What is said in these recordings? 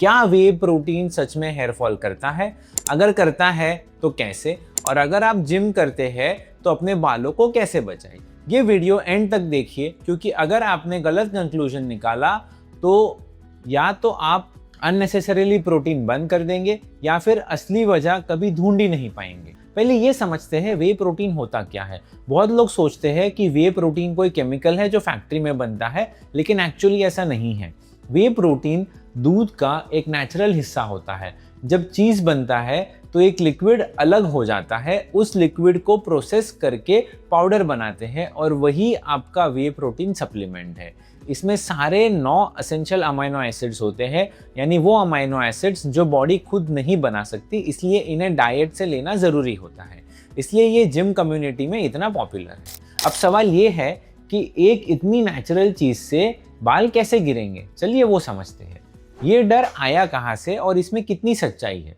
क्या वे protein such में hair fall करता है? अगर करता है तो कैसे? और अगर आप जिम करते हैं तो अपने बालों को कैसे बचाएं? ये वीडियो एंड तक देखिए, क्योंकि अगर आपने गलत कंक्लूजन निकाला तो या तो आप अननेसेसरीली प्रोटीन बंद कर देंगे या फिर असली वजह कभी ढूंढ ही नहीं पाएंगे। पहले ये समझते हैं वे प्रोटीन होता क्या है। बहुत लोग सोचते हैं कि वे प्रोटीन कोई केमिकल है जो फैक्ट्री में बनता है, लेकिन एक्चुअली ऐसा नहीं है। वे प्रोटीन दूध का एक नेचुरल हिस्सा होता है। जब चीज़ बनता है तो एक लिक्विड अलग हो जाता है, उस लिक्विड को प्रोसेस करके पाउडर बनाते हैं और वही आपका वे प्रोटीन सप्लीमेंट है। इसमें सारे 9 एसेंशियल अमाइनो एसिड्स होते हैं, यानी वो अमाइनो एसिड्स जो बॉडी खुद नहीं बना सकती, इसलिए इन्हें डाइट से लेना ज़रूरी होता है। इसलिए ये जिम कम्युनिटी में इतना पॉपुलर है। अब सवाल ये है कि एक इतनी नेचुरल चीज़ से बाल कैसे गिरेंगे? चलिए वो समझते हैं। ये डर आया कहाँ से और इसमें कितनी सच्चाई है?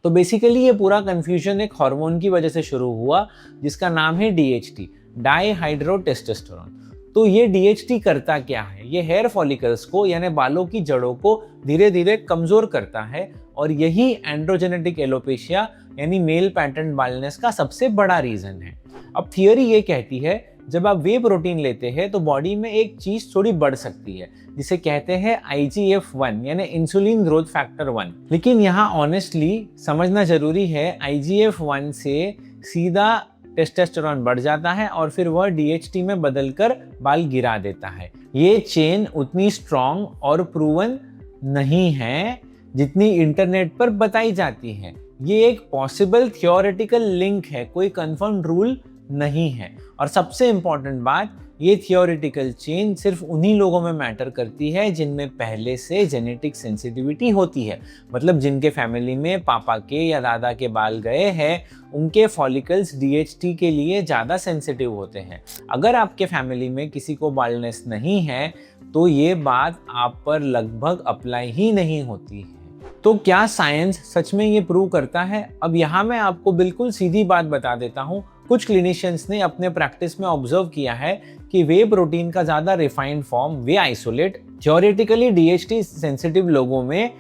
तो बेसिकली ये पूरा कंफ्यूजन एक हार्मोन की वजह से शुरू हुआ, जिसका नाम है DHT, डाईहाइड्रोटेस्टोस्टेरोन। तो ये DHT करता क्या है? ये हेयर फॉलिकल्स को यानी बालों की जड़ों को धीरे धीरे कमजोर करता है और यही एंड्रोजेनेटिक एलोपेशिया यानी मेल पैटर्न बालनेस का सबसे बड़ा रीजन है। अब थियरी ये कहती है जब आप वे प्रोटीन लेते हैं तो बॉडी में एक चीज थोड़ी बढ़ सकती है, जिसे कहते हैं IGF-1 यानी इंसुलिन ग्रोथ फैक्टर 1। लेकिन यहाँ ऑनेस्टली समझना जरूरी है, IGF-1 से सीधा टेस्टोस्टेरोन बढ़ जाता है और फिर वह DHT में बदलकर बाल गिरा देता है। ये चेन उतनी स्ट्रॉन्ग और प्रूवन नहीं है जितनी इंटरनेट पर बताई जाती है। ये एक पॉसिबल थियोरेटिकल लिंक है, कोई कंफर्म रूल नहीं है। और सबसे इंपॉर्टेंट बात, ये थियोरेटिकल चेन सिर्फ उन्हीं लोगों में मैटर करती है जिनमें पहले से जेनेटिक सेंसिटिविटी होती है। मतलब जिनके फैमिली में पापा के या दादा के बाल गए हैं, उनके फॉलिकल्स DHT के लिए ज़्यादा सेंसिटिव होते हैं। अगर आपके फैमिली में किसी को बालनेस नहीं है तो ये बात आप पर लगभग अप्लाई ही नहीं होती है। तो क्या साइंस सच में ये प्रूव करता है? अब यहाँ मैं आपको बिल्कुल सीधी बात बता देता हूँ। कुछ क्लिनिशियंस ने अपने प्रैक्टिस में ऑब्जर्व किया है कि वे प्रोटीन का ज़्यादा रिफाइंड फॉर्म वे आइसोलेट थ्योरेटिकली DHT सेंसिटिव लोगों में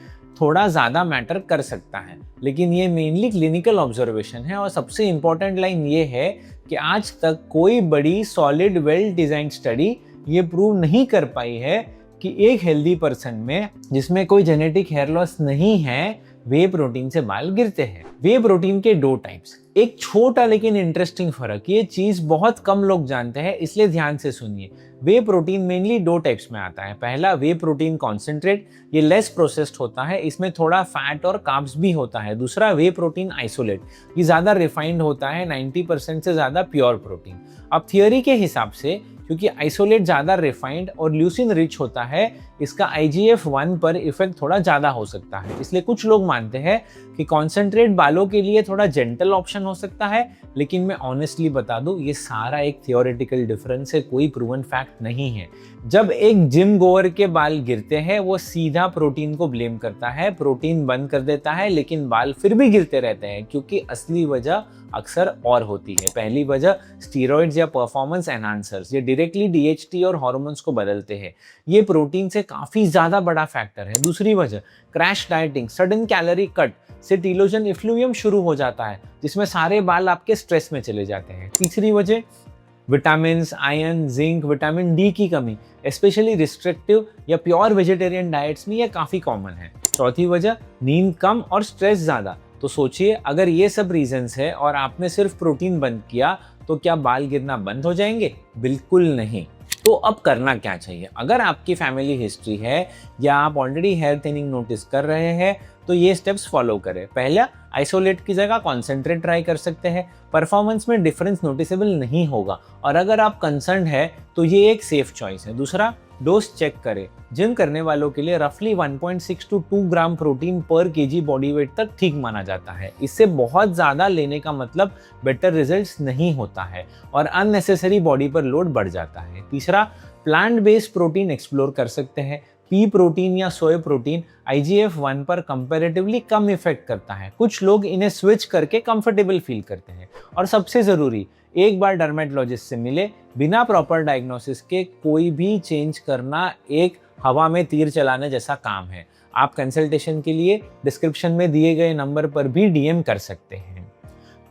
थोड़ा ज़्यादा मैटर कर सकता है, लेकिन ये मेनली क्लिनिकल ऑब्जर्वेशन है। और सबसे इम्पॉर्टेंट लाइन ये है कि आज तक कोई बड़ी सॉलिड वेल डिजाइन स्टडी ये प्रूव नहीं कर पाई है कि एक हेल्दी पर्सन में जिसमें कोई जेनेटिक हेयर लॉस नहीं है, वे प्रोटीन से बाल गिरते हैं। वे प्रोटीन के 2 टाइप्स। एक छोटा लेकिन इंटरेस्टिंग फर्क, ये चीज बहुत कम लोग जानते हैं, इसलिए ध्यान से सुनिए। वे प्रोटीन मेनली 2 टाइप्स में आता है। पहला वे प्रोटीन कॉन्सेंट्रेट, ये लेस प्रोसेस्ड होता है, इसमें थोड़ा फैट और कार्ब्स भी होता है। दूसरा वे प्रोटीन आइसोलेट, ये ज्यादा रिफाइंड होता है, 90% से ज्यादा प्योर प्रोटीन। अब थियोरी के हिसाब से क्योंकि आइसोलेट ज़्यादा रिफाइंड और ल्यूसिन रिच होता है, इसका IGF-1 पर इफेक्ट थोड़ा ज़्यादा हो सकता है। इसलिए कुछ लोग मानते हैं कि कॉन्सेंट्रेट बालों के लिए थोड़ा जेंटल ऑप्शन हो सकता है, लेकिन मैं ऑनेस्टली बता दूं, ये सारा एक थियोरेटिकल डिफरेंस है, कोई प्रूवन फैक्ट नहीं है। जब एक जिम गोअर के बाल गिरते हैं, वो सीधा प्रोटीन को ब्लेम करता है, प्रोटीन बंद कर देता है, लेकिन बाल फिर भी गिरते रहते हैं, क्योंकि असली वजह अक्सर और होती है। पहली वजह स्टीरॉइड्स या परफॉर्मेंस एनहांसर्स, ये डायरेक्टली DHT और हार्मोन्स को बदलते हैं। ये प्रोटीन से काफी ज्यादा बड़ा फैक्टर है। दूसरी वजह crash dieting, sudden calorie cut से टीलोजन इफ्लूवियम शुरू हो जाता है, जिसमें सारे बाल आपके स्ट्रेस में चले जाते हैं। तीसरी वजह vitamin, iron, zinc, vitamin D की कमी, स्पेशली रिस्ट्रिक्टिव या प्योर वेजिटेरियन डाइट्स में ये काफी कॉमन है। चौथी वजह नींद कम और स्ट्रेस ज्यादा। तो सोचिए, अगर ये सब रीजंस है और आपने सिर्फ प्रोटीन बंद किया तो क्या बाल गिरना बंद हो जाएंगे? बिल्कुल नहीं। तो अब करना क्या चाहिए? अगर आपकी फैमिली हिस्ट्री है या आप ऑलरेडी हेयर थिनिंग नोटिस कर रहे हैं तो ये स्टेप्स फॉलो करें। पहला, आइसोलेट की जगह कॉन्सेंट्रेट ट्राई कर सकते हैं, परफॉर्मेंस में डिफरेंस नोटिसेबल नहीं होगा और अगर आप कंसर्न है तो ये एक सेफ चॉइस है। दूसरा, डोज चेक करें। जिम करने वालों के लिए रफली 1.6 to 2 ग्राम प्रोटीन पर केजी बॉडी वेट तक ठीक माना जाता है। इससे बहुत ज़्यादा लेने का मतलब बेटर रिजल्ट्स नहीं होता है और अननेसेसरी बॉडी पर लोड बढ़ जाता है। तीसरा, प्लांट बेस्ड प्रोटीन एक्सप्लोर कर सकते हैं। पी प्रोटीन या सोया प्रोटीन IGF-1 पर कंपैरेटिवली कम इफेक्ट करता है। कुछ लोग इन्हें स्विच करके कंफर्टेबल फील करते हैं। और सबसे ज़रूरी, एक बार डर्मेटोलॉजिस्ट से मिले। बिना प्रॉपर डायग्नोसिस के कोई भी चेंज करना एक हवा में तीर चलाने जैसा काम है। आप कंसल्टेशन के लिए डिस्क्रिप्शन में दिए गए नंबर पर भी डीएम कर सकते हैं।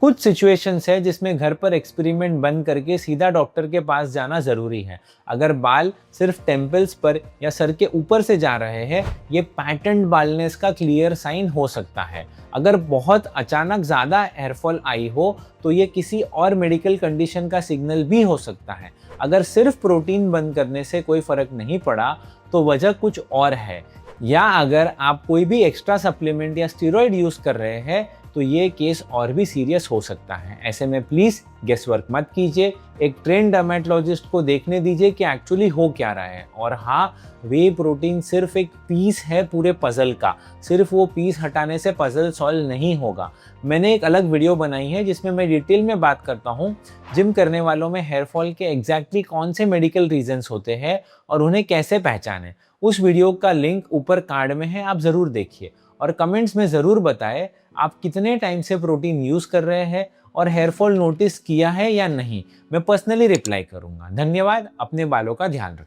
कुछ सिचुएशंस है जिसमें घर पर एक्सपेरिमेंट बंद करके सीधा डॉक्टर के पास जाना जरूरी है। अगर बाल सिर्फ टेम्पल्स पर या सर के ऊपर से जा रहे हैं, ये पैटर्न बालनेस का क्लियर साइन हो सकता है। अगर बहुत अचानक ज़्यादा हेयरफॉल आई हो तो ये किसी और मेडिकल कंडीशन का सिग्नल भी हो सकता है। अगर सिर्फ प्रोटीन बंद करने से कोई फर्क नहीं पड़ा तो वजह कुछ और है, या अगर आप कोई भी एक्स्ट्रा सप्लीमेंट या स्टेरॉइड यूज़ कर रहे हैं तो ये केस और भी सीरियस हो सकता है। ऐसे में प्लीज़ गेस वर्क मत कीजिए, एक ट्रेन डर्मेटोलॉजिस्ट को देखने दीजिए कि एक्चुअली हो क्या रहा है। और हाँ, वे प्रोटीन सिर्फ एक पीस है पूरे पजल का, सिर्फ वो पीस हटाने से पजल सॉल्व नहीं होगा। मैंने एक अलग वीडियो बनाई है जिसमें मैं डिटेल में बात करता हूँ जिम करने वालों में हेयरफॉल के एग्जैक्टली कौन से मेडिकल रीजंस होते हैं और उन्हें कैसे पहचानें। उस वीडियो का लिंक ऊपर कार्ड में है, आप ज़रूर देखिए और कमेंट्स में ज़रूर बताएं आप कितने टाइम से प्रोटीन यूज़ कर रहे हैं और हेयरफॉल नोटिस किया है या नहीं। मैं पर्सनली रिप्लाई करूँगा। धन्यवाद। अपने बालों का ध्यान रखिए।